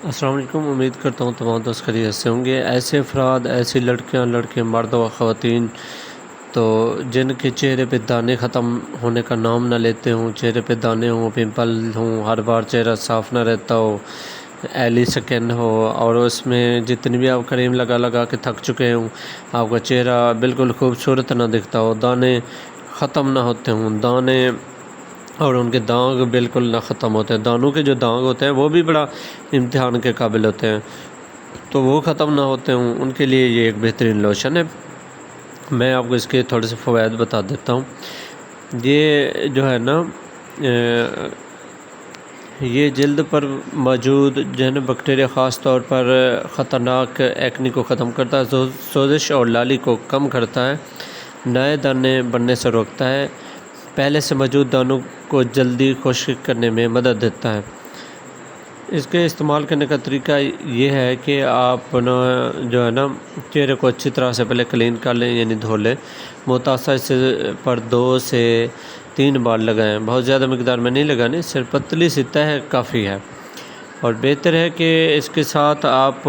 السلام علیکم، امید کرتا ہوں تمام دوست خیریت سے ہوں گے۔ ایسے افراد، ایسی لڑکیاں، لڑکے، مرد و خواتین تو جن کے چہرے پہ دانے ختم ہونے کا نام نہ لیتے ہوں، چہرے پہ دانے ہوں، پمپل ہوں، ہر بار چہرہ صاف نہ رہتا ہو، ایلی سکن ہو، اور اس میں جتنی بھی آپ کریم لگا کے تھک چکے ہوں، آپ کا چہرہ بالکل خوبصورت نہ دکھتا ہو، دانے ختم نہ ہوتے ہوں، دانے اور ان کے داغ بالکل نہ ختم ہوتے ہیں، دانوں کے جو داغ ہوتے ہیں وہ بھی بڑا امتحان کے قابل ہوتے ہیں، تو وہ ختم نہ ہوتے ہوں، ان کے لیے یہ ایک بہترین لوشن ہے۔ میں آپ کو اس کے تھوڑے سے فوائد بتا دیتا ہوں۔ یہ جو ہے نا یہ جلد پر موجود جو ہے نا بیکٹیریا، خاص طور پر خطرناک ایکنی کو ختم کرتا ہے، سوزش اور لالی کو کم کرتا ہے، نئے دانے بننے سے روکتا ہے، پہلے سے موجود دانوں کو جلدی خشک کرنے میں مدد دیتا ہے۔ اس کے استعمال کرنے کا طریقہ یہ ہے کہ آپ جو ہے نا چہرے کو اچھی طرح سے پہلے کلین کر لیں، یعنی دھو لیں، متاثر حصے پر 2 سے 3 بار لگائیں، بہت زیادہ مقدار میں نہیں لگانی، صرف پتلی سی تہ کافی ہے، اور بہتر ہے کہ اس کے ساتھ آپ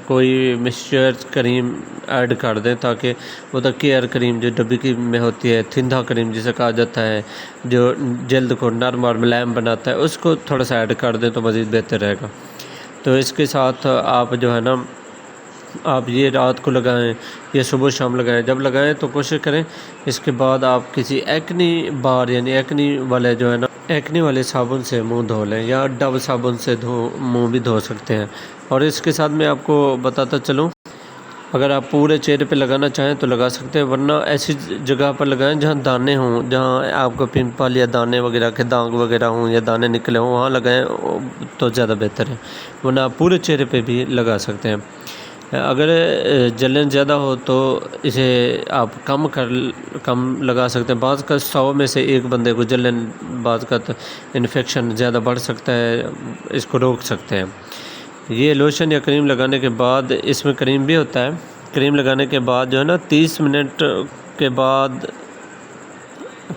کوئی موئسچر کریم ایڈ کر دیں، تاکہ وہ کیئر کریم جو ڈبی کی میں ہوتی ہے، تھندا کریم جسے کہا جاتا ہے، جو جلد کو نرم اور ملائم بناتا ہے، اس کو تھوڑا سا ایڈ کر دیں تو مزید بہتر رہے گا۔ تو اس کے ساتھ آپ جو ہے نا آپ یہ رات کو لگائیں یا صبح شام لگائیں، جب لگائیں تو کوشش کریں اس کے بعد آپ کسی ایکنی بار یعنی ایکنی والے جو ہے نا ایکنی والے صابن سے منہ دھو لیں، یا ڈو صابن سے منہ بھی دھو سکتے ہیں۔ اور اس کے ساتھ میں آپ کو بتاتا چلوں، اگر آپ پورے چہرے پہ لگانا چاہیں تو لگا سکتے ہیں، ورنہ ایسی جگہ پر لگائیں جہاں دانے ہوں، جہاں آپ کو پمپل یا دانے وغیرہ کے داغ وغیرہ ہوں یا دانے نکلے ہوں، وہاں لگائیں تو زیادہ بہتر ہے، ورنہ آپ پورے چہرے پہ بھی لگا سکتے ہیں۔ اگر جلن زیادہ ہو تو اسے آپ کم لگا سکتے ہیں، بعض کا 100 میں سے ایک بندے کو جلن، بعض کا انفیکشن زیادہ بڑھ سکتا ہے، اس کو روک سکتے ہیں۔ یہ لوشن یا کریم لگانے کے بعد، اس میں کریم بھی ہوتا ہے، کریم لگانے کے بعد جو ہے نا 30 منٹ کے بعد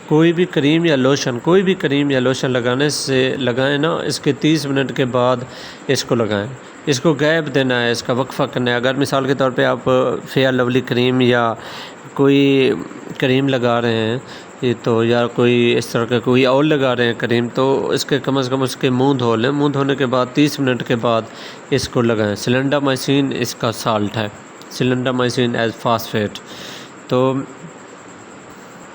کوئی بھی کریم یا لوشن لگائیں نا، اس کے 30 منٹ کے بعد اس کو لگائیں، اس کو گیپ دینا ہے، اس کا وقفہ کرنا ہے۔ اگر مثال کے طور پہ آپ فیئر لولی کریم یا کوئی کریم لگا رہے ہیں تو، یا کوئی اس طرح کا کوئی اور لگا رہے ہیں کریم، تو اس کے کم از کم اس کے منہ دھو لیں، منہ دھونے کے بعد 30 منٹ کے بعد اس کو لگائیں۔ سلنڈامائسین اس کا سالٹ ہے، سلنڈامائسین ایز فاسفیٹ۔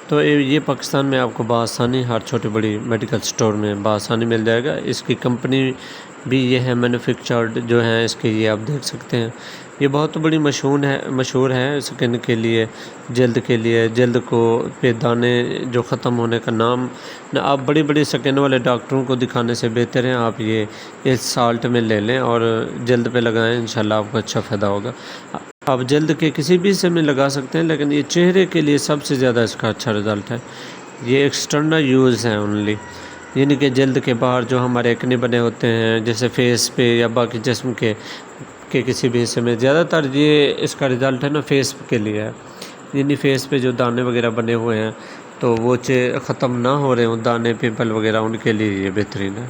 تو یہ پاکستان میں آپ کو بآسانی ہر چھوٹی بڑی میڈیکل سٹور میں بآسانی مل جائے گا۔ اس کی کمپنی بھی یہ ہے، مینوفیکچرڈ جو ہیں اس کے، یہ آپ دیکھ سکتے ہیں۔ یہ بہت بڑی مشہور ہے سکن کے لیے، جلد کے لیے، جلد کو پہ دانے جو ختم ہونے کا نام نہ، آپ بڑی سکن والے ڈاکٹروں کو دکھانے سے بہتر ہیں آپ یہ اس سالٹ میں لے لیں اور جلد پہ لگائیں، انشاءاللہ آپ کو اچھا فائدہ ہوگا۔ آپ جلد کے کسی بھی حصے میں لگا سکتے ہیں، لیکن یہ چہرے کے لیے سب سے زیادہ اس کا اچھا رزلٹ ہے۔ یہ ایکسٹرنل یوز ہے اونلی، یعنی کہ جلد کے باہر جو ہمارے ایکنی بنے ہوتے ہیں، جیسے فیس پہ یا باقی جسم کے کسی بھی حصے میں، زیادہ تر یہ اس کا رزلٹ ہے نا فیس کے لیے ہے، یعنی فیس پہ جو دانے وغیرہ بنے ہوئے ہیں تو وہ ختم نہ ہو رہے ہوں، دانے پمپل وغیرہ، ان کے لیے یہ بہترین ہے۔